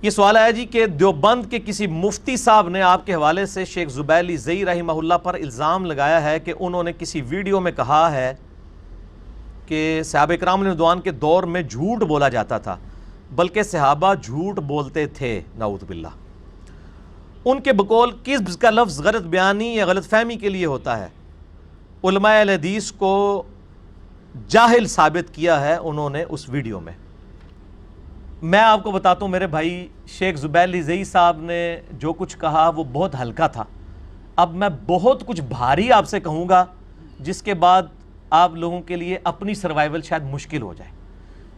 یہ سوال آیا جی کہ دیوبند کے کسی مفتی صاحب نے آپ کے حوالے سے شیخ زبیر علی زئی رحمہ اللہ پر الزام لگایا ہے کہ انہوں نے کسی ویڈیو میں کہا ہے کہ صحابہ کرام رضوان کے دور میں جھوٹ بولا جاتا تھا، بلکہ صحابہ جھوٹ بولتے تھے، نعوذ باللہ۔ ان کے بقول کذب کا لفظ غلط بیانی یا غلط فہمی کے لیے ہوتا ہے۔ علماء اہل حدیث کو جاہل ثابت کیا ہے انہوں نے اس ویڈیو میں۔ میں آپ کو بتاتا ہوں میرے بھائی، شیخ زبیر علی زئی صاحب نے جو کچھ کہا وہ بہت ہلکا تھا۔ اب میں بہت کچھ بھاری آپ سے کہوں گا جس کے بعد آپ لوگوں کے لیے اپنی سروائیول شاید مشکل ہو جائے۔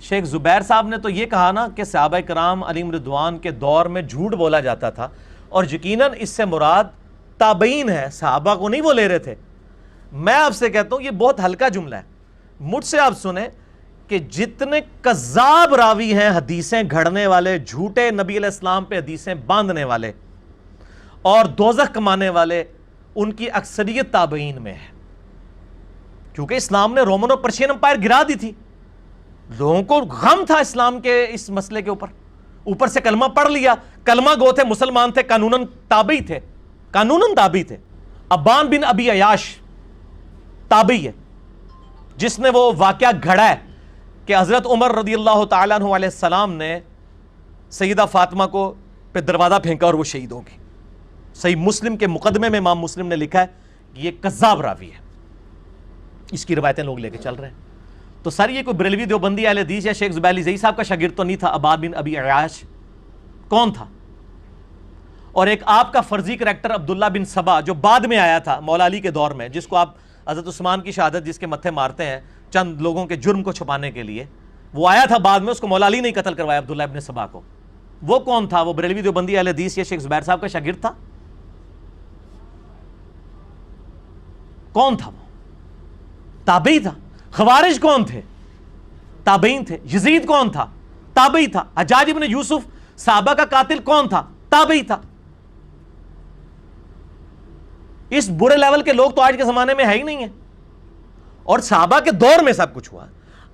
شیخ زبیر صاحب نے تو یہ کہا نا کہ صحابہ کرام علیہم رضوان کے دور میں جھوٹ بولا جاتا تھا، اور یقیناً اس سے مراد تابعین ہے، صحابہ کو نہیں وہ لے رہے تھے۔ میں آپ سے کہتا ہوں یہ بہت ہلکا جملہ ہے۔ مجھ سے آپ سنیں کہ جتنے کذاب راوی ہیں، حدیثیں گھڑنے والے، جھوٹے نبی علیہ السلام پہ حدیثیں باندھنے والے اور دوزخ کمانے والے، ان کی اکثریت تابعین میں ہے، کیونکہ اسلام نے رومن اور پرشین امپائر گرا دی تھی۔ لوگوں کو غم تھا اسلام کے اس مسئلے کے اوپر سے کلمہ پڑھ لیا، کلمہ گو تھے، مسلمان تھے، قانوناً تابعی تھے، قانوناً تابعی تھے۔ ابان بن ابی عیاش تابعی ہے جس نے وہ واقعہ گھڑا ہے کہ حضرت عمر رضی اللہ تعالیٰ عنہ علیہ السلام نے سیدہ فاطمہ کو پہ دروازہ پھینکا اور وہ شہید ہوگی۔ صحیح مسلم کے مقدمے میں امام مسلم نے لکھا ہے کہ یہ کذاب راوی ہے، اس کی روایتیں لوگ لے کے چل رہے ہیں۔ تو سر یہ کوئی بریلوی دیوبندی اہل حدیث یا شیخ زبیر علی زئی صاحب کا شاگرد تو نہیں تھا؟ ابان بن ابی عیاش کون تھا؟ اور ایک آپ کا فرضی کریکٹر عبداللہ بن سبا جو بعد میں آیا تھا مولا علی کے دور میں، جس کو آپ حضرت عثمان کی شہادت جس کے متھے مارتے ہیں چند لوگوں کے جرم کو چھپانے کے لیے، وہ آیا تھا بعد میں، اس کو مولا علی نے قتل کروایا عبداللہ ابن سبا کو۔ وہ کون تھا؟ وہ بریلوی دیوبندی اہل حدیث یا شیخ زبیر صاحب کا شاگرد تھا؟ کون تھا وہ؟ تابعی تھا۔ خوارج کون تھے؟ تابعین تھے۔ یزید کون تھا؟ تابعی تھا۔ حجاج ابن یوسف صحابہ کا قاتل کون تھا؟ تابعی تھا۔ اس برے لیول کے لوگ تو آج کے زمانے میں ہے ہی نہیں ہیں، اور صحابہ کے دور میں سب کچھ ہوا۔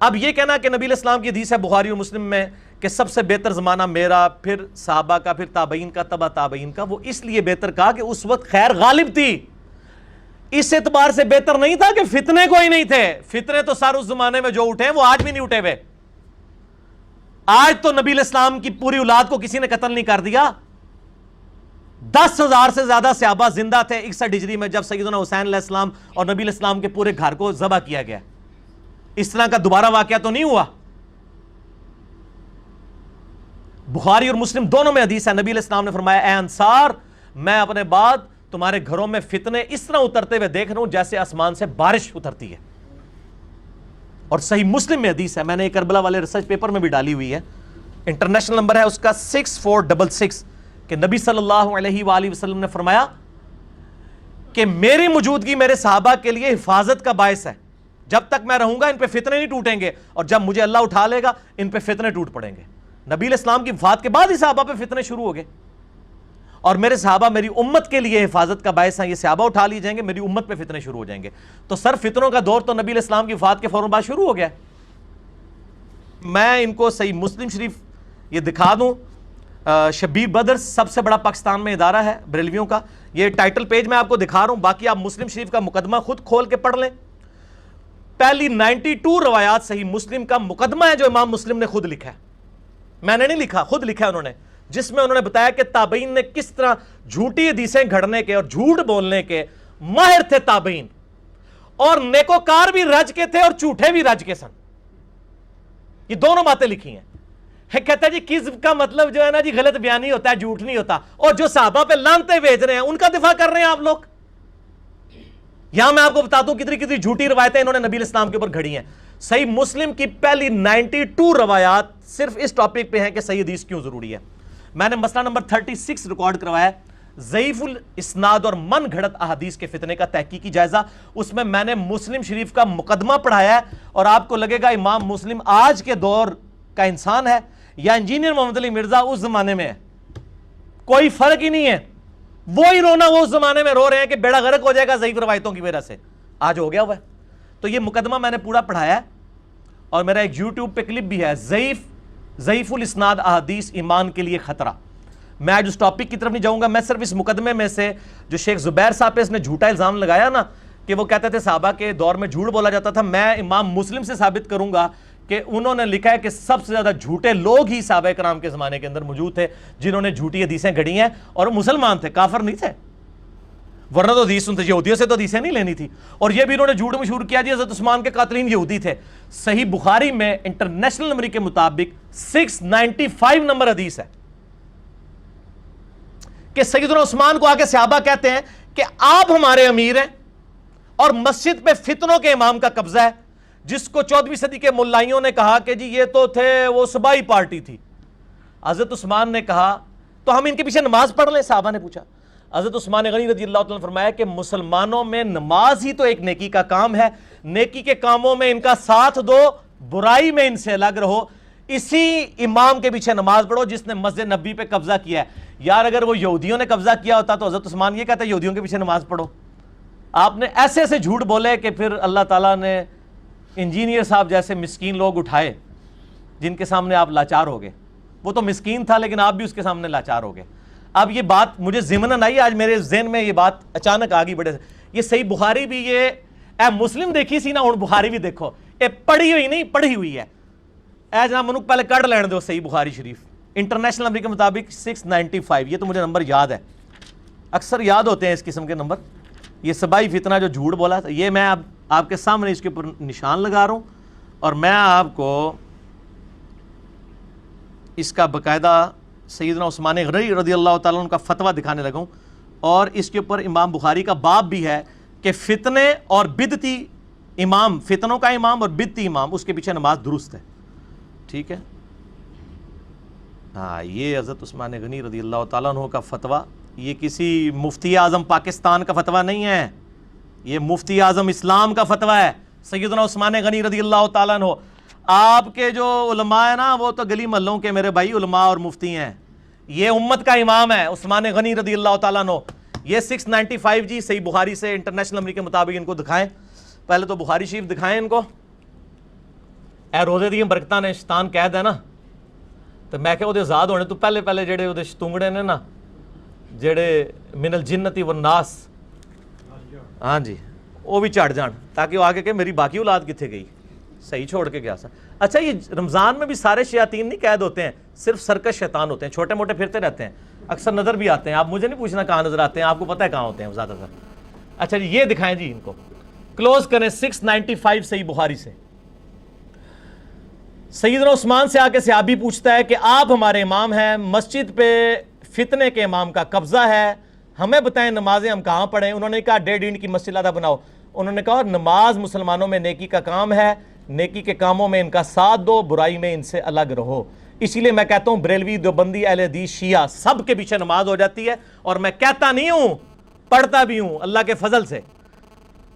اب یہ کہنا کہ نبی علیہ السلام کی حدیث ہے بخاری اور مسلم میں کہ سب سے بہتر زمانہ میرا، پھر صحابہ کا، پھر تابعین کا، تبع تابعین کا، وہ اس لیے بہتر کہا کہ اس وقت خیر غالب تھی۔ اس اعتبار سے بہتر نہیں تھا کہ فتنے کوئی نہیں تھے۔ فتنے تو سر اس زمانے میں جو اٹھے ہیں وہ آج بھی نہیں اٹھے ہوئے۔ آج تو نبی علیہ السلام کی پوری اولاد کو کسی نے قتل نہیں کر دیا۔ 10,000 سے زیادہ صحابہ زندہ تھے 61 ہجری میں جب سیدنا حسین علیہ السلام اور نبی علیہ السلام کے پورے گھر کو ذبح کیا گیا۔ اس طرح کا دوبارہ واقعہ تو نہیں ہوا۔ بخاری اور مسلم دونوں میں حدیث ہے، نبی علیہ السلام نے فرمایا اے انصار، میں اپنے بعد تمہارے گھروں میں فتنے اس طرح اترتے ہوئے دیکھ رہا ہوں جیسے آسمان سے بارش اترتی ہے۔ اور صحیح مسلم میں حدیث ہے، میں نے ایک کربلا والے ریسرچ پیپر میں بھی ڈالی ہوئی ہے، انٹرنیشنل نمبر ہے اس کا 6466، کہ نبی صلی اللہ علیہ وآلہ وسلم نے فرمایا کہ میری موجودگی میرے صحابہ کے لیے حفاظت کا باعث ہے۔ جب تک میں رہوں گا ان پہ فتنے نہیں ٹوٹیں گے، اور جب مجھے اللہ اٹھا لے گا ان پہ فتنے ٹوٹ پڑیں گے۔ نبی علیہ السلام کی وفات کے بعد ہی صحابہ پہ فتنے شروع ہو گئے، اور میرے صحابہ میری امت کے لیے حفاظت کا باعث ہیں۔ یہ صحابہ اٹھا لیے جائیں گے، میری امت پہ فتنے شروع ہو جائیں گے۔ تو سر فتنوں کا دور تو نبی علیہ السلام کی وفات کے فوراً بعد شروع ہو گیا۔ میں ان کو صحیح مسلم شریف یہ دکھا دوں، شبیر بدر سب سے بڑا پاکستان میں ادارہ ہے بریلویوں کا، یہ ٹائٹل پیج میں آپ کو دکھا رہا ہوں، باقی آپ مسلم شریف کا مقدمہ خود کھول کے پڑھ لیں۔ پہلی 92 روایات صحیح مسلم کا مقدمہ ہے جو امام مسلم نے خود لکھا ہے، میں نے نہیں لکھا، خود لکھا ہے انہوں نے، جس میں انہوں نے بتایا کہ تابعین نے کس طرح جھوٹی حدیثیں گھڑنے کے اور جھوٹ بولنے کے ماہر تھے تابعین، اور نیکوکار بھی رج کے تھے اور جھوٹے بھی رج کے سن۔ یہ دونوں باتیں لکھی ہیں۔ کہتا ہے جی کذب کا مطلب جو ہے نا جی غلط بیانی ہوتا ہے، جھوٹ نہیں ہوتا، اور جو صحابہ پہ لعنتیں بھیج رہے ہیں ان کا دفاع کر رہے ہیں آپ لوگ۔ یہاں میں آپ کو بتاتا ہوں کتنی کتنی جھوٹی روایتیں انہوں نے نبی علیہ السلام کے اوپر گھڑی ہیں۔ صحیح مسلم کی پہلی 92 روایات صرف اس ٹاپک پہ ہیں کہ صحیح حدیث کیوں ضروری ہے۔ میں نے مسئلہ نمبر 36 ریکارڈ کروایا ہے، ضعیف الاسناد اور من گھڑت احادیث کے فتنے کا تحقیقی جائزہ۔ اس میں نے مسلم شریف کا مقدمہ پڑھایا ہے، اور آپ کو لگے گا امام مسلم آج کے دور کا انسان ہے یا انجینئر محمد علی مرزا اس زمانے میں ہے، کوئی فرق ہی نہیں ہے۔ وہی رونا وہ اس زمانے میں رو رہے ہیں کہ بیڑا غرق ہو جائے گا ضعیف روایتوں کی وجہ سے، آج ہو گیا ہوا ہے۔ تو یہ مقدمہ میں نے پورا پڑھایا ہے، اور میرا ایک یوٹیوب پہ کلپ بھی ہے، ضعیف ضعیف الاسناد احادیث ایمان کے لیے خطرہ. میں آج اس ٹاپک کی طرف نہیں جاؤں گا, میں صرف اس مقدمے میں سے جو شیخ زبیر صاحب پہ اس نے جھوٹا الزام لگایا نا کہ وہ کہتے تھے صحابہ کے دور میں جھوٹ بولا جاتا تھا, میں امام مسلم سے ثابت کروں گا کہ انہوں نے لکھا ہے کہ سب سے زیادہ جھوٹے لوگ ہی صحابہ کرام کے زمانے کے اندر موجود تھے جنہوں نے جھوٹی حدیثیں گھڑی ہیں, اور مسلمان تھے, کافر نہیں تھے. ورنہ تو حدیث سنتے, یہودیوں سے تو حدیثیں نہیں لینی تھی. اور یہ بھی انہوں نے جھوٹ مشہور کیا جی حضرت عثمان کے قاتلین یہودی تھے. صحیح بخاری میں انٹرنیشنل نمبر کے مطابق 695 نمبر حدیث ہے کہ سیدنا عثمان کو آ کے صحابہ کہتے ہیں کہ آپ ہمارے امیر ہیں اور مسجد پہ فتنوں کے امام کا قبضہ ہے, جس کو 14ویں صدی کے ملائیوں نے کہا کہ جی یہ تو تھے وہ صبائی پارٹی تھی. حضرت عثمان نے کہا تو ہم ان کے پیچھے نماز پڑھ لیں؟ صحابہ نے پوچھا. حضرت عثمان غنی رضی اللہ عنہ نے فرمایا کہ مسلمانوں میں نماز ہی تو ایک نیکی کا کام ہے, نیکی کے کاموں میں ان کا ساتھ دو, برائی میں ان سے الگ رہو, اسی امام کے پیچھے نماز پڑھو جس نے مسجد نبوی پہ قبضہ کیا ہے. یار اگر وہ یہودیوں نے قبضہ کیا ہوتا تو حضرت عثمان یہ کہتا ہے یہودیوں کے پیچھے نماز پڑھو. آپ نے ایسے ایسے جھوٹ بولے کہ پھر اللہ تعالیٰ نے انجینئر صاحب جیسے مسکین لوگ اٹھائے جن کے سامنے آپ لاچار ہو گئے. وہ تو مسکین تھا لیکن آپ بھی اس کے سامنے لاچار ہو گئے. اب یہ بات مجھے ضمناً آئی, آج میرے ذہن میں یہ بات اچانک آ گئی بڑے سے. یہ صحیح بخاری بھی, یہ اے مسلم دیکھی سی نا, ہوں بخاری بھی دیکھو, یہ پڑھی ہوئی نہیں پڑھی ہوئی ہے. اے جناب منک پہلے کڑ لین دو صحیح بخاری شریف انٹرنیشنل نمبر کے مطابق 695. یہ تو مجھے نمبر یاد ہے, اکثر یاد ہوتے ہیں اس قسم کے نمبر. یہ صبائی فتنہ جو جھوٹ بولا تھا, یہ میں اب آپ کے سامنے اس کے اوپر نشان لگا رہا ہوں, اور میں آپ کو اس کا باقاعدہ سیدنا عثمان غنی رضی اللہ تعالیٰ عنہ کا فتویٰ دکھانے لگا ہوں, اور اس کے اوپر امام بخاری کا باب بھی ہے کہ فتنے اور بدعتی امام, فتنوں کا امام اور بدعتی امام, اس کے پیچھے نماز درست ہے. ٹھیک ہے, ہاں یہ حضرت عثمان غنی رضی اللہ تعالیٰ عنہ کا فتویٰ, یہ کسی مفتی اعظم پاکستان کا فتویٰ نہیں ہے, یہ مفتی اعظم اسلام کا فتویٰ ہے سیدنا عثمان غنی رضی اللہ تعالیٰ عنہ. آپ کے جو علماء ہیں نا وہ تو گلی محلوں کے میرے بھائی علماء اور مفتی ہیں, یہ امت کا امام ہے عثمان غنی رضی اللہ تعالیٰ عنہ. یہ 695 جی صحیح بخاری سے انٹرنیشنل نمبر کے مطابق ان کو دکھائیں. پہلے تو بخاری شریف دکھائیں ان کو. اے روزے دی برکتاں نے شیطان قید ہے نا, تو میں کہ وہ آزاد ہونے تو پہلے جڑے وہ ستونگڑے نے نا جڑے من الجنتی والناس, ہاں جی وہ بھی چڑھ جان تاکہ وہ آگے کہ میری باقی اولاد کتنے گئی, صحیح چھوڑ کے گیا سا. اچھا یہ رمضان میں بھی سارے شیاطین نہیں قید ہوتے ہیں, صرف سرکش شیطان ہوتے ہیں, چھوٹے موٹے پھرتے رہتے ہیں, اکثر نظر بھی آتے ہیں. آپ مجھے نہیں پوچھنا کہاں نظر آتے ہیں, آپ کو پتہ ہے کہاں ہوتے ہیں زیادہ تر. اچھا جی یہ دکھائیں جی, ان کو کلوز کریں 695 صحیح بخاری سے. سیدنا عثمان سے آ کے صحابی پوچھتا ہے کہ آپ ہمارے امام ہیں, مسجد پہ فتنے کے امام کا قبضہ ہے, ہمیں بتائیں نمازیں ہم کہاں پڑھیں؟ انہوں نے کہا 1.5 اینٹ کی مسجد آدھا بناؤ. انہوں نے کہا نماز مسلمانوں میں نیکی کا کام ہے, نیکی کے کاموں میں ان کا ساتھ دو, برائی میں ان سے الگ رہو. اسی لیے میں کہتا ہوں بریلوی, دیوبندی, اہل حدیث, شیعہ سب کے پیچھے نماز ہو جاتی ہے, اور میں کہتا نہیں ہوں, پڑھتا بھی ہوں اللہ کے فضل سے,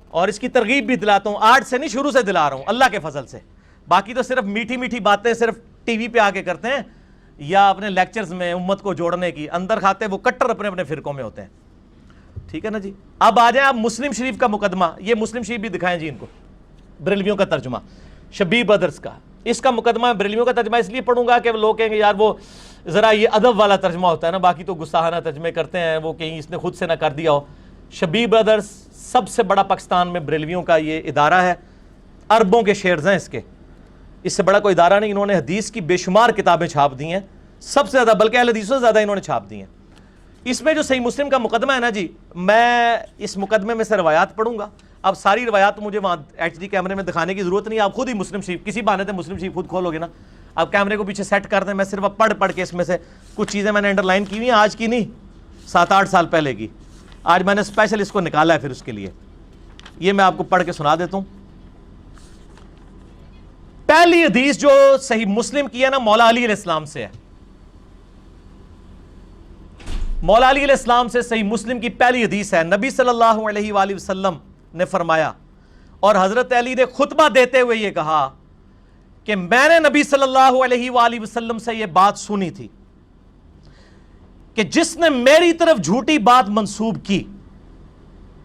اور اس کی ترغیب بھی دلاتا ہوں. آج سے نہیں شروع سے دلا رہا ہوں اللہ کے فضل سے. باقی تو صرف میٹھی میٹھی باتیں صرف ٹی وی پہ آ کے کرتے ہیں یا اپنے لیکچرز میں امت کو جوڑنے کی, اندر کھاتے وہ کٹر اپنے اپنے فرقوں میں ہوتے ہیں. ٹھیک ہے نا جی. اب آ جائیں آپ مسلم شریف کا مقدمہ, یہ مسلم شریف بھی دکھائیں جی ان کو, بریلویوں کا ترجمہ شبیر برادرز کا. اس کا مقدمہ بریلویوں کا ترجمہ اس لیے پڑھوں گا کہ لوگ کہیں گے یار وہ ذرا یہ ادب والا ترجمہ ہوتا ہے نا, باقی تو گستاخانہ ترجمے کرتے ہیں, وہ کہیں اس نے خود سے نہ کر دیا ہو. شبیر برادرز سب سے بڑا پاکستان میں بریلویوں کا یہ ادارہ ہے, اربوں کے شیئرز ہیں اس کے, اس سے بڑا کوئی ادارہ نہیں. انہوں نے حدیث کی بے شمار کتابیں چھاپ دی ہیں, سب سے زیادہ, بلکہ اہل حدیثوں سے زیادہ انہوں نے چھاپ دی ہیں. اس میں جو صحیح مسلم کا مقدمہ ہے نا جی, میں اس مقدمے میں سے روایات پڑھوں گا. اب ساری روایات مجھے وہاں ایچ ڈی کیمرے میں دکھانے کی ضرورت نہیں, آپ خود ہی مسلم شریف کسی بہانے سے مسلم شریف خود کھولو گے نا, آپ کیمرے کو پیچھے سیٹ کر دیں. میں صرف اب پڑھ کے اس میں سے کچھ چیزیں میں نے انڈر لائن کی ہوئی ہیں, آج کی نہیں 7-8 سال پہلے کی. آج میں نے اسپیشل اس کو نکالا ہے پھر اس کے لیے. یہ میں آپ کو پڑھ کے سنا دیتا ہوں. پہلی حدیث جو صحیح مسلم کی ہے نا مولا علی علیہ السلام سے ہے. مولا علی علیہ السلام سے صحیح مسلم کی پہلی حدیث ہے. نبی صلی اللہ علیہ وآلہ وسلم نے فرمایا, اور حضرت علی نے خطبہ دیتے ہوئے یہ کہا کہ میں نے نبی صلی اللہ علیہ وآلہ وسلم سے یہ بات سنی تھی کہ جس نے میری طرف جھوٹی بات منسوب کی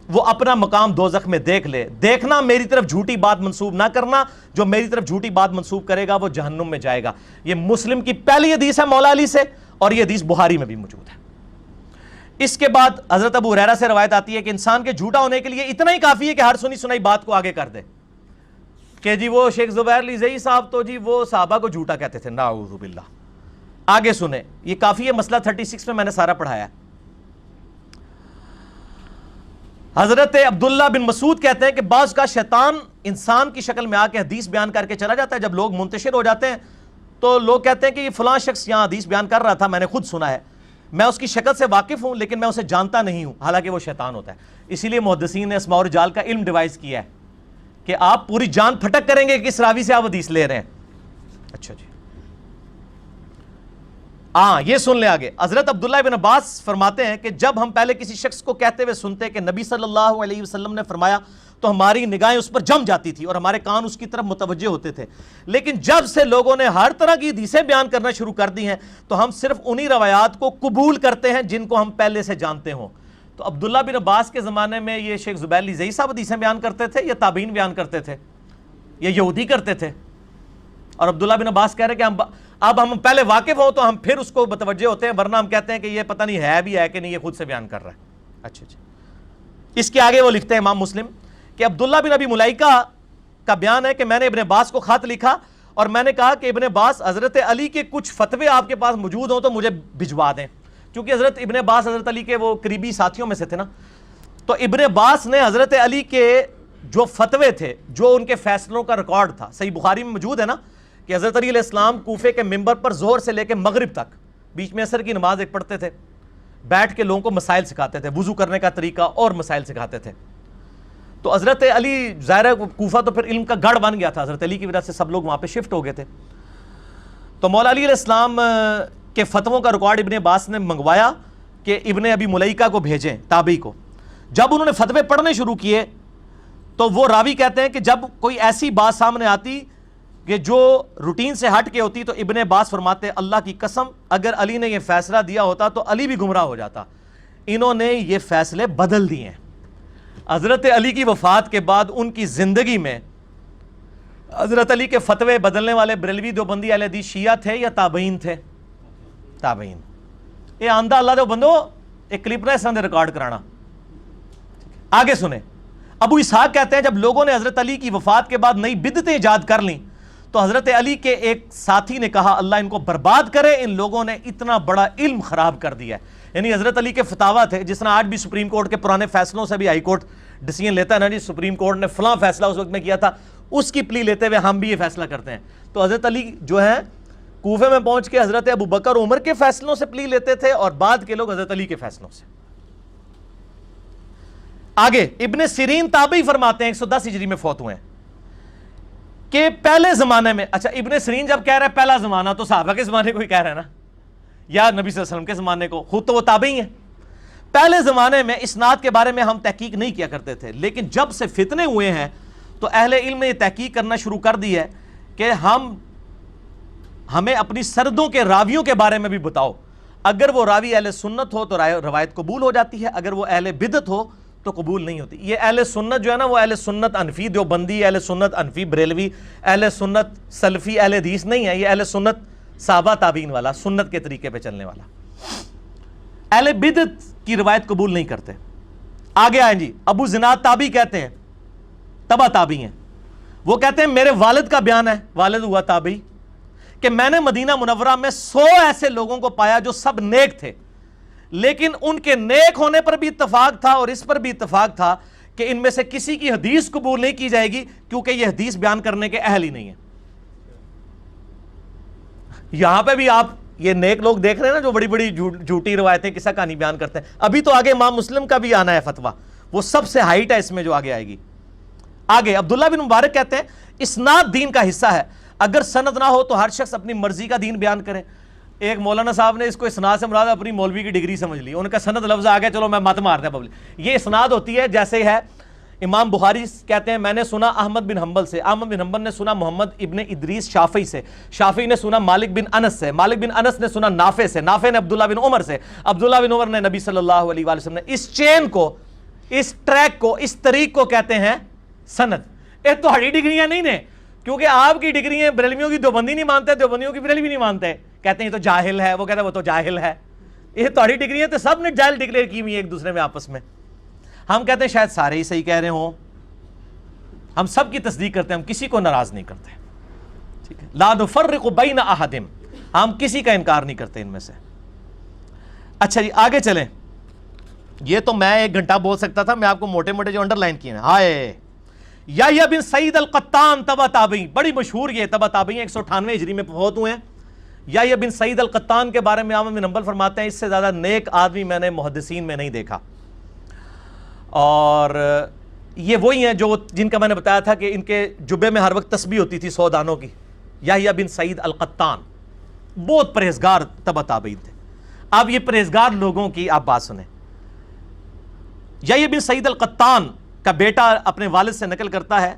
وہ اپنا مقام دوزخ میں دیکھ لے. دیکھنا میری طرف جھوٹی بات منسوب نہ کرنا, جو میری طرف جھوٹی بات منسوب کرے گا وہ جہنم میں جائے گا. یہ مسلم کی پہلی حدیث ہے مولا علی سے, اور یہ حدیث بخاری میں بھی موجود ہے. اس کے بعد حضرت ابو ہریرہ سے روایت آتی ہے کہ انسان کے جھوٹا ہونے کے لیے اتنا ہی کافی ہے کہ ہر سنی سنائی بات کو آگے کر دے کہ جی وہ شیخ زبیر لیزئی صاحب تو جی وہ صحابہ کو جھوٹا کہتے تھے, نعوذ باللہ. آگے سنیں, یہ کافی ہے, مسئلہ 36 میں میں نے سارا پڑھایا ہے. حضرت عبداللہ بن مسعود کہتے ہیں کہ بعض کا شیطان انسان کی شکل میں آ کے حدیث بیان کر کے چلا جاتا ہے. جب لوگ منتشر ہو جاتے ہیں تو لوگ کہتے ہیں کہ یہ فلاں شخص یہاں حدیث بیان کر رہا تھا, میں نے خود سنا ہے, میں اس کی شکل سے واقف ہوں لیکن میں اسے جانتا نہیں ہوں, حالانکہ وہ شیطان ہوتا ہے. اسی لیے محدثین نے اسماء و رجال کا علم ڈیوائز کیا ہے کہ آپ پوری جان پھٹک کریں گے کہ کس راوی سے آپ حدیث لے رہے ہیں. اچھا جی, ہاں یہ سن لیں آگے. حضرت عبداللہ بن عباس فرماتے ہیں کہ جب ہم پہلے کسی شخص کو کہتے ہوئے سنتے کہ نبی صلی اللہ علیہ وسلم نے فرمایا تو ہماری نگاہیں اس پر جم جاتی تھی اور ہمارے کان اس کی طرف متوجہ ہوتے تھے. لیکن جب سے لوگوں نے ہر طرح کی حدیثیں بیان کرنا شروع کر دی ہیں تو ہم صرف انہی روایات کو قبول کرتے ہیں جن کو ہم پہلے سے جانتے ہوں. تو عبداللہ بن عباس کے زمانے میں یہ شیخ زبیر لیزئی صاحب حدیثیں بیان کرتے تھے یا تابعین بیان کرتے تھے یا یہودی کرتے تھے؟ اور عبداللہ بن عباس کہہ رہے کہ اب ہم پہلے واقف ہوں تو ہم پھر اس کو متوجہ ہوتے ہیں, ورنہ ہم کہتے ہیں کہ یہ پتہ نہیں ہے بھی ہے کہ نہیں, یہ خود سے بیان کر رہا ہے. اچھا اچھا. اس کے آگے وہ لکھتے ہیں امام مسلم کہ عبداللہ بن ابی ملائکہ کا بیان ہے کہ میں نے ابن عباس کو خط لکھا اور میں نے کہا کہ ابن عباس حضرت علی کے کچھ فتوے آپ کے پاس موجود ہوں تو مجھے بھجوا دیں. چونکہ حضرت ابن عباس حضرت علی کے وہ قریبی ساتھیوں میں سے تھے نا, تو ابن عباس نے حضرت علی کے جو فتوے تھے, جو ان کے فیصلوں کا ریکارڈ تھا, صحیح بخاری میں موجود ہے نا کہ حضرت علی علیہ السلام کوفے کے ممبر پر ظہر سے لے کے مغرب تک, بیچ میں عصر کی نماز ایک پڑھتے تھے, بیٹھ کے لوگوں کو مسائل سکھاتے تھے, وضو کرنے کا طریقہ اور مسائل سکھاتے تھے. تو حضرت علی, ظاہر کوفہ تو پھر علم کا گڑھ بن گیا تھا, حضرت علی کی وجہ سے سب لوگ وہاں پہ شفٹ ہو گئے تھے. تو مولا علی علیہ السلام کے فتووں کا ریکارڈ ابن عباس نے منگوایا کہ ابن ابی ملیکہ کو بھیجیں, تابعی کو. جب انہوں نے فتوے پڑھنے شروع کیے تو وہ راوی کہتے ہیں کہ جب کوئی ایسی بات سامنے آتی کہ جو روٹین سے ہٹ کے ہوتی تو ابن عباس فرماتے اللہ کی قسم اگر علی نے یہ فیصلہ دیا ہوتا تو علی بھی گمراہ ہو جاتا, انہوں نے یہ فیصلے بدل دیے ہیں. حضرت علی کی وفات کے بعد ان کی زندگی میں حضرت علی کے فتوے بدلنے والے بریلوی دیوبندی اہل حدیث شیعہ تھے یا تابعین تھے؟ تابعین. یہ آندہ اللہ دے بندو ایک کلپ نہ سند ریکارڈ کرانا. آگے سنیں, ابو اسحاق کہتے ہیں جب لوگوں نے حضرت علی کی وفات کے بعد نئی بدعتیں ایجاد کر لیں تو حضرت علی کے ایک ساتھی نے کہا اللہ ان کو برباد کرے, ان لوگوں نے اتنا بڑا علم خراب کر دیا ہے. یعنی حضرت علی کے فتاوا تھے, جس طرح آج بھی سپریم کورٹ کے پرانے فیصلوں سے بھی ہائی کورٹ ڈیسیژن لیتا ہے نا, جی سپریم کورٹ نے فلاں فیصلہ اس وقت میں کیا تھا, اس کی پلی لیتے ہوئے ہم بھی یہ فیصلہ کرتے ہیں. تو حضرت علی جو ہے کوفے میں پہنچ کے حضرت ابو بکر عمر کے فیصلوں سے پلی لیتے تھے اور بعد کے لوگ حضرت علی کے فیصلوں سے. آگے ابن سیرین تابعی فرماتے ہیں 110 ہجری میں فوت ہوئے ہیں کہ پہلے زمانے میں, اچھا ابن سیرین جب کہہ رہا ہے پہلا زمانہ تو صحابہ کے زمانے کو ہی کہہ رہا ہے نا, یا نبی صلی اللہ علیہ وسلم کے زمانے کو, خود تو وہ تابعی ہیں. پہلے زمانے میں اسناد کے بارے میں ہم تحقیق نہیں کیا کرتے تھے, لیکن جب سے فتنے ہوئے ہیں تو اہل علم نے یہ تحقیق کرنا شروع کر دی ہے کہ ہمیں اپنی سردوں کے راویوں کے بارے میں بھی بتاؤ. اگر وہ راوی اہل سنت ہو تو روایت قبول ہو جاتی ہے, اگر وہ اہل بدعت ہو تو قبول نہیں ہوتی. یہ اہل سنت جو ہے نا وہ اہل سنت انفی دیوبندی, اہل سنت انفی بریلوی, اہل سنت سلفی اہل حدیث نہیں ہے, یہ اہل سنت صحابہ تابعین والا, سنت کے طریقے پہ چلنے والا. اہل بدعت کی روایت قبول نہیں کرتے. آگے آئیں جی, ابو زناد تابعی کہتے ہیں, تبع تابعی ہیں, وہ کہتے ہیں میرے والد کا بیان ہے, والد ہوا تابعی, کہ میں نے مدینہ منورہ میں 100 ایسے لوگوں کو پایا جو سب نیک تھے, لیکن ان کے نیک ہونے پر بھی اتفاق تھا اور اس پر بھی اتفاق تھا کہ ان میں سے کسی کی حدیث قبول نہیں کی جائے گی کیونکہ یہ حدیث بیان کرنے کے اہل ہی نہیں ہیں. یہاں پہ بھی آپ یہ نیک لوگ دیکھ رہے ہیں نا جو بڑی بڑی جھوٹی روایتیں قصہ کہانی بیان کرتے ہیں. ابھی تو آگے امام مسلم کا بھی آنا ہے فتویٰ, وہ سب سے ہائٹ ہے اس میں جو آگے آئے گی. آگے عبداللہ بن مبارک کہتے ہیں اسناد دین کا حصہ ہے, اگر سند نہ ہو تو ہر شخص اپنی مرضی کا دین بیان کرے. ایک مولانا صاحب نے اس کو اسناد سے مراد اپنی مولوی کی ڈگری سمجھ لی, ان کا سند لفظ آ گیا چلو میں مت مار دیں پبلک. یہ اسناد ہوتی ہے جیسے ہے امام بخاری کہتے ہیں میں نے سنا احمد بن حنبل سے, احمد بن حنبل نے سنا محمد ابن ادریس شافعی سے, شافعی نے سنا مالک بن انس سے, مالک بن انس نے سنا نافع سے, نافع نے عبداللہ بن عمر سے, عبداللہ بن عمر نے نبی صلی اللہ علیہ وآلہ وسلم نے. اس چین کو اس ٹریک کو, اس طریق کو کہتے ہیں سند. یہ تہاڈی ڈگریاں نہیں نے, کیونکہ آپ کی ڈگریاں بریلویوں کی دیوبندی نہیں مانتے, دیوبندیوں کی بریلوی نہیں مانتے, کہتے ہیں یہ تو جاہل ہے, وہ کہتا ہے وہ تو جاہل ہے. یہ تہاڈی ڈگریاں تو سب نے جاہل ڈکلیئر کی ہوئی ہیں ایک دوسرے میں آپس میں. ہم کہتے ہیں شاید سارے ہی صحیح کہہ رہے ہوں, ہم سب کی تصدیق کرتے ہیں, ہم کسی کو ناراض نہیں کرتے. ٹھیک ہے, لا نفرق بین احد, ہم کسی کا انکار نہیں کرتے ان میں سے. اچھا جی آگے چلیں. یہ تو میں 1 گھنٹہ بول سکتا تھا, میں آپ کو موٹے موٹے جو انڈر لائن کیے ہیں. ہائے یحییٰ بن سعید القطان تبع تابعی, بڑی مشہور یہ تبع تابعی 198 ہجری میں فوت ہوئے ہیں. یحییٰ بن سعید القطان کے بارے میں امام بن حنبل فرماتے ہیں اس سے زیادہ نیک آدمی میں نے محدثین میں نہیں دیکھا. اور یہ وہی ہیں جو جن کا میں نے بتایا تھا کہ ان کے جبے میں ہر وقت تسبیح ہوتی تھی 100 دانوں کی. یحییٰ بن سعید القطان بہت پرہیزگار تبع تابعی تھے. اب یہ پرہیزگار لوگوں کی آپ بات سنیں. یحییٰ بن سعید القطان کا بیٹا اپنے والد سے نقل کرتا ہے,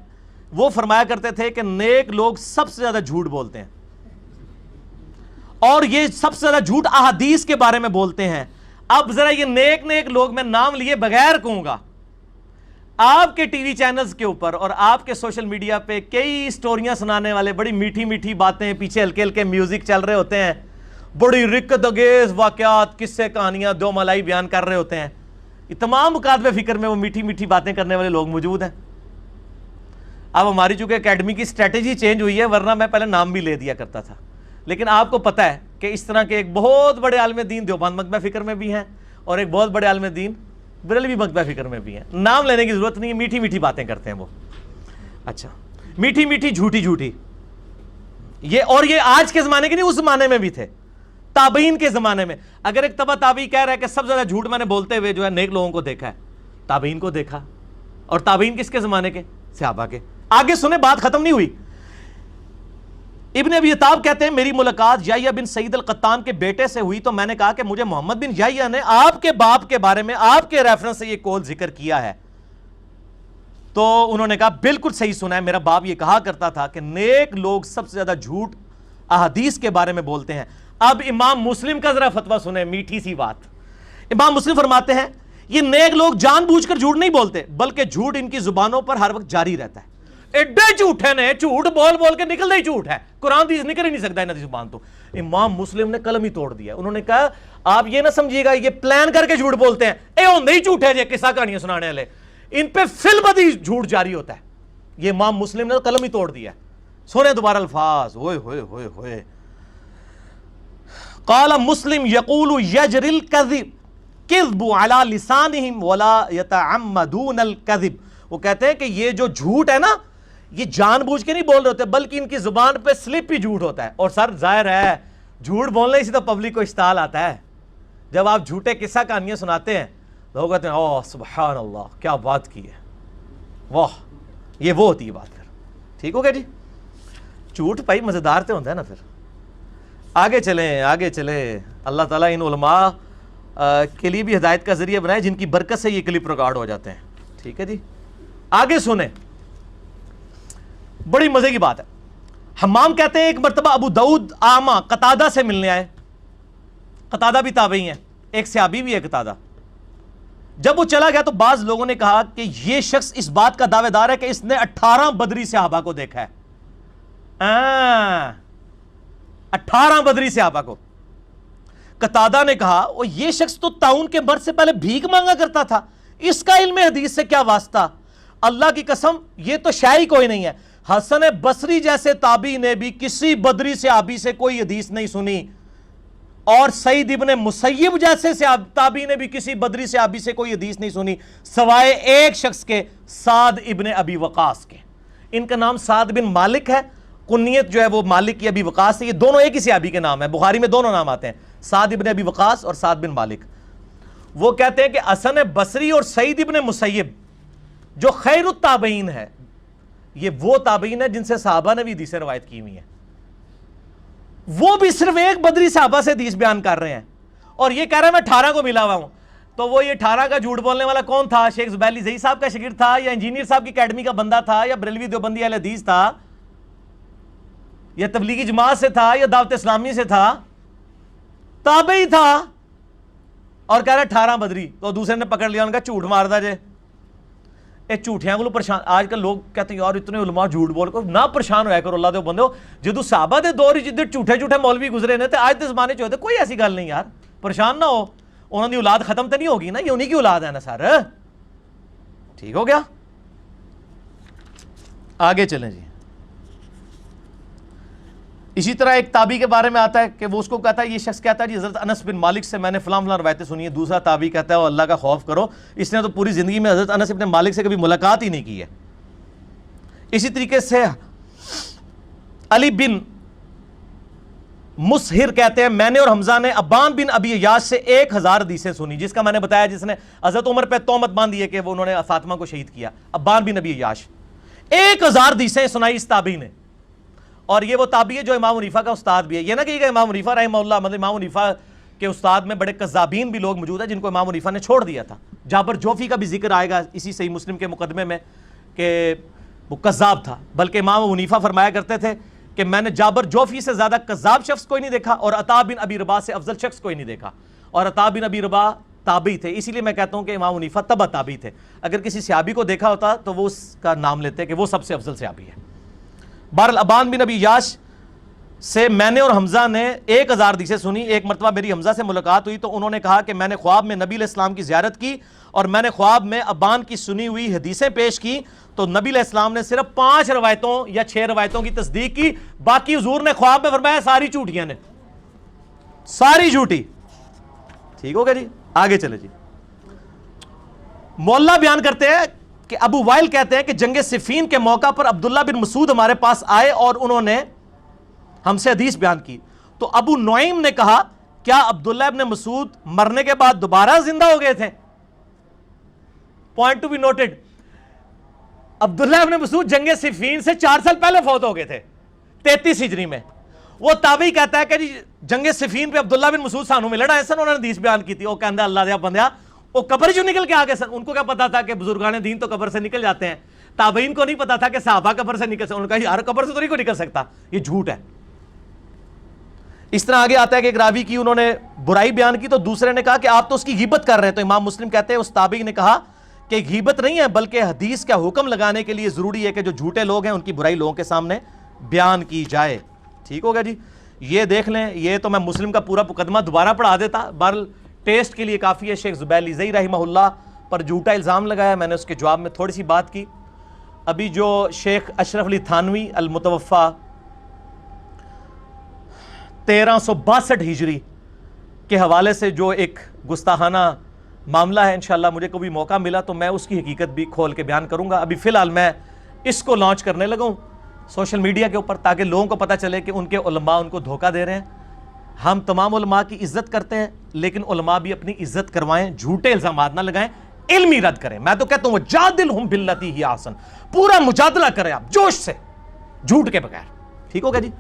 وہ فرمایا کرتے تھے کہ نیک لوگ سب سے زیادہ جھوٹ بولتے ہیں, اور یہ سب سے زیادہ جھوٹ احادیث کے بارے میں بولتے ہیں. اب ذرا یہ نیک لوگ میں نام لیے بغیر کہوں گا, آپ کے ٹی وی چینلز کے اوپر اور آپ کے سوشل میڈیا پہ کئی سٹوریاں سنانے والے بڑی میٹھی میٹھی باتیں, پیچھے ہلکے ہلکے میوزک چل رہے ہوتے ہیں, بڑی رکت انگیز واقعات, قصے, کہانیاں, دو ملائی بیان کر رہے ہوتے ہیں. یہ تمام مکاتبہ فکر میں وہ میٹھی میٹھی باتیں کرنے والے لوگ موجود ہیں. اب ہماری چونکہ اکیڈمی کی اسٹریٹجی چینج ہوئی ہے, ورنہ میں پہلے نام بھی لے دیا کرتا تھا. لیکن آپ کو پتہ ہے کہ اس طرح کے ایک بہت بڑے عالم دین دیوبند مکتبہ فکر میں بھی ہیں, اور ایک بہت بڑے عالم دین بریلوی مکتبہ فکر میں بھی ہیں. نام لینے کی ضرورت نہیں ہے, میٹھی میٹھی باتیں کرتے ہیں وہ. اچھا, میٹھی میٹھی جھوٹی جھوٹی, یہ آج کے زمانے کے نہیں, اس زمانے میں بھی تھے, تابعین کے زمانے میں. اگر ایک تبع تابعی کہہ رہا ہے کہ سب سے زیادہ جھوٹ میں نے بولتے ہوئے جو ہے نیک لوگوں کو دیکھا ہے, تابعین کو دیکھا, اور تابعین کس کے زمانے کے؟ صحابہ کے. آگے سنیں, بات ختم نہیں ہوئی. ابن ابی عتاب کہتے ہیں میری ملاقات یحییٰ بن سعید القطان کے بیٹے سے ہوئی تو میں نے کہا کہ مجھے محمد بن یحییٰ نے آپ کے باپ کے بارے میں آپ کے ریفرنس سے یہ قول ذکر کیا ہے. تو انہوں نے کہا بالکل صحیح سنا ہے, میرا باپ یہ کہا کرتا تھا کہ نیک لوگ سب سے زیادہ جھوٹ احادیث کے بارے میں بولتے ہیں. اب امام مسلم کا ذرا فتویٰ سنیں, میٹھی سی بات. امام مسلم فرماتے ہیں یہ نیک لوگ جان بوجھ کر جھوٹ نہیں بولتے, بلکہ جھوٹ ان کی زبانوں پر ہر وقت جاری رہتا ہے. ایڈے جھوٹے نے, جھوٹ بول بول کے نکلتا ہی جھوٹ ہے, قرآن حدیث نکل ہی نہیں سکتا انہاں دی زبان تو. امام مسلم نے قلم ہی توڑ دیا. انہوں نے کہا آپ یہ نہ سمجھیے گا یہ پلان کر کے جھوٹ بولتے ہیں, اے ہوندے ہی جھوٹے جے قصہ کہانیاں سنانے والے, ان پہ فی البدی جھوٹ جاری ہوتا ہے. یہ امام مسلم نے قلم ہی توڑ دیا. سنیں دوبارہ الفاظ, ہوئے ہوئے ہوئے ہوئے. قال مسلم یقول یجری الکذب کذب علی لسانہم ولا یتعمدون الکذب. وہ کہتے ہیں کہ یہ جو جھوٹ ہے نا, یہ جان بوجھ کے نہیں بول رہے ہوتے, بلکہ ان کی زبان پہ سلپ ہی جھوٹ ہوتا ہے. اور سر ظاہر ہے جھوٹ بولنے سے تو پبلک کو اشتعال آتا ہے. جب آپ جھوٹے قصہ کہانیاں سناتے ہیں لوگ کہتے ہیں اوہ سبحان اللہ کیا بات کی ہے, واہ, یہ وہ ہوتی ہے بات. پھر ٹھیک ہو گیا جی, جھوٹ بھائی مزیدار تو ہوتا ہے نا. پھر آگے چلیں, آگے چلیں. اللہ تعالیٰ ان علماء کے لیے بھی ہدایت کا ذریعہ بنائے جن کی برکت سے یہ کلپ ریکارڈ ہو جاتے ہیں. ٹھیک ہے جی, آگے سنیں, بڑی مزے کی بات ہے. حمام کہتے ہیں ایک مرتبہ ابو داؤد اعمى قتادہ سے ملنے آئے. قتادہ بھی تابعی ہیں, ایک صحابی بھی ہے قتادہ. جب وہ چلا گیا تو بعض لوگوں نے کہا کہ یہ شخص اس بات کا دعوے دار ہے کہ اس نے 18 بدری صحابہ کو دیکھا ہے. 18 بدری صحابہ کو. قتادہ نے کہا یہ شخص تو طاعون کے مرض سے پہلے بھیک مانگا کرتا تھا, اس کا علم حدیث سے کیا واسطہ؟ اللہ کی قسم یہ تو شے ہی کوئی نہیں ہے. حسن بصری جیسے تابعی نے بھی کسی بدری صحابی سے کوئی حدیث نہیں سنی, اور سعید ابن مسیب جیسے تابعی نے بھی کسی بدری صحابی سے کوئی حدیث نہیں سنی سوائے ایک شخص کے, سعد ابن ابی وقاص کے. ان کا نام سعد بن مالک ہے, کنیت جو ہے وہ مالک کی ابی وقاص ہے. یہ دونوں ایک ہی صحابی کے نام ہے, بخاری میں دونوں نام آتے ہیں, سعد ابن ابی وقاص اور سعد بن مالک. وہ کہتے ہیں کہ حسن بصری اور سعید ابن مسیب جو خیر التابعین ہے, یہ وہ تابعین ہے جن سے صحابہ نے بھی حدیثیں روایت کی ہوئی ہیں. وہ بھی صرف ایک بدری صحابہ سے حدیث بیان کر رہے ہیں, اور یہ کہہ رہے ہیں میں 18 کو ملا ہوا ہوں. تو وہ یہ 18 کا جھوٹ بولنے والا کون تھا؟ شیخ زبیلی زئی صاحب کا شاگرد تھا, یا انجینئر صاحب کی اکیڈمی کا بندہ تھا, یا بریلوی دیوبندی اہل حدیث تھا, یا تبلیغی جماعت سے تھا, یا دعوت اسلامی سے تھا؟ تابعی تھا, اور کہہ رہا 18 بدری. تو دوسرے نے پکڑ لیا, ان کا جھوٹ مار دا جے, اے جھوٹیاں کو پریشان آج کل لوگ کہتے ہیں یار اتنے علماء جھوٹ بول کر نہ پریشان ہویا کرو اللہ دے بندو جدو صحابہ دے دور جدھر جھوٹے جھوٹے مولوی گزرے نے تے آج دے زمانے چ ہوتے کوئی ایسی گل نہیں یار پریشان نہ ہو انہوں دی اولاد ختم تو نہیں ہوگی نا یہ انہی کی اولاد ہے نا سر ٹھیک ہو گیا آگے چلیں جی اسی طرح ایک تابعی کے بارے میں آتا ہے کہ وہ اس کو کہتا ہے یہ شخص کہتا ہے جی حضرت انس بن مالک سے میں نے فلاں فلاں روایتیں سنی ہے دوسرا تابعی کہتا ہے اللہ کا خوف کرو اس نے تو پوری زندگی میں حضرت انس بن مالک سے کبھی ملاقات ہی نہیں کی ہے اسی طریقے سے علی بن مسہر کہتے ہیں میں نے اور حمزہ نے ابان بن ابی عیاش سے 1000 حدیثیں سنی جس کا میں نے بتایا جس نے حضرت عمر پہ تہمت باندھی ہے کہ وہ انہوں نے فاطمہ کو شہید کیا ابان بن ابی عیاش 1000 حدیثیں سنائی اس تابعی نے اور یہ وہ تابعی ہے جو امام حنیفہ کا استاد بھی ہے یہ نہ کہ امام حنیفہ رحمہ اللہ مطلب امام حنیفہ کے استاد میں بڑے کذابین بھی لوگ موجود ہیں جن کو امام حنیفہ نے چھوڑ دیا تھا جابر جوفی کا بھی ذکر آئے گا اسی صحیح مسلم کے مقدمے میں کہ وہ کذاب تھا بلکہ امام حنیفہ فرمایا کرتے تھے کہ میں نے جابر جوفی سے زیادہ کذاب شخص کوئی نہیں دیکھا اور عطا بن ابی رباح سے افضل شخص کوئی نہیں دیکھا اور عطا بن ابی رباح تابعی تھے اسی لیے میں کہتا ہوں کہ امام حنیفہ تبع تابعی تھے اگر کسی صحابی کو دیکھا ہوتا تو وہ اس کا نام لیتے کہ وہ سب سے افضل صحابی ہے بہرحال ابان بن ابی عیاش سے میں نے اور حمزہ نے 1000 حدیثیں سنی ایک مرتبہ میری حمزہ سے ملاقات ہوئی تو انہوں نے کہا کہ میں نے خواب میں نبی علیہ السلام کی زیارت کی اور میں نے خواب میں ابان کی سنی ہوئی حدیثیں پیش کی تو نبی علیہ السلام نے صرف 5 روایتوں یا 6 روایتوں کی تصدیق کی باقی حضور نے خواب میں فرمایا ساری جھوٹیاں نے ساری جھوٹی ٹھیک ہوگا جی آگے چلے جی مولا بیان کرتے ہیں کہ ابو وائل کہتے ہیں کہ جنگ صفین کے موقع پر عبداللہ بن مسعود ہمارے پاس آئے اور انہوں نے ہم سے حدیث بیان کی تو ابو نعیم نے کہا کیا عبداللہ ابن مسعود مرنے کے بعد دوبارہ زندہ ہو گئے تھے پوائنٹ ٹو بی نوٹڈ عبداللہ ابن مسعود جنگ صفین سے 4 سال پہلے فوت ہو گئے تھے 33 ہجری میں وہ تابعی کہتا ہے کہ جی جنگ صفین پہ عبداللہ بن مسعود سانوں میں لڑا ہے سن انہوں نے حدیث بیان کی تھی وہ کہندہ اللہ دیا بندیا وہ قبر جو نکل کے آگے سن ان کو کیا پتا تھا کہ بزرگان دین تو قبر سے نکل جاتے ہیں تابعین کو نہیں پتا تھا کہ صحابہ قبر سے نکل سکتے انہوں نے کہا یار قبر سے تو نہیں کو نکل سکتا یہ جھوٹ ہے اس طرح آگے آتا ہے کہ ایک راوی کی انہوں نے برائی بیان کی تو دوسرے نے کہا کہ آپ تو اس کی غیبت کر رہے ہیں تو امام مسلم کہتے ہیں اس تابعی نے کہا کہ غیبت نہیں ہے بلکہ حدیث کا حکم لگانے کے لیے ضروری ہے کہ جو جھوٹے لوگ ہیں ان کی برائی لوگوں کے سامنے بیان کی جائے ٹھیک ہوگا جی یہ دیکھ لیں یہ تو میں مسلم کا پورا مقدمہ دوبارہ پڑھا دیتا بہرحال ٹیسٹ کے لیے کافی ہے شیخ زبیلی زئی رحمہ اللہ پر جھوٹا الزام لگایا میں نے اس کے جواب میں تھوڑی سی بات کی ابھی جو شیخ اشرف علی تھانوی المتوفا 1362 ہجری کے حوالے سے جو ایک گستاخانہ معاملہ ہے انشاءاللہ مجھے کبھی موقع ملا تو میں اس کی حقیقت بھی کھول کے بیان کروں گا ابھی فی الحال میں اس کو لانچ کرنے لگا ہوں سوشل میڈیا کے اوپر تاکہ لوگوں کو پتہ چلے کہ ان کے علماء ان کو دھوکہ دے رہے ہیں ہم تمام علماء کی عزت کرتے ہیں لیکن علماء بھی اپنی عزت کروائیں جھوٹے الزامات نہ لگائیں علمی رد کریں میں تو کہتا ہوں وجادلہم باللتی ہی احسن پورا مجادلہ کریں آپ جوش سے جھوٹ کے بغیر ٹھیک ہوگا جی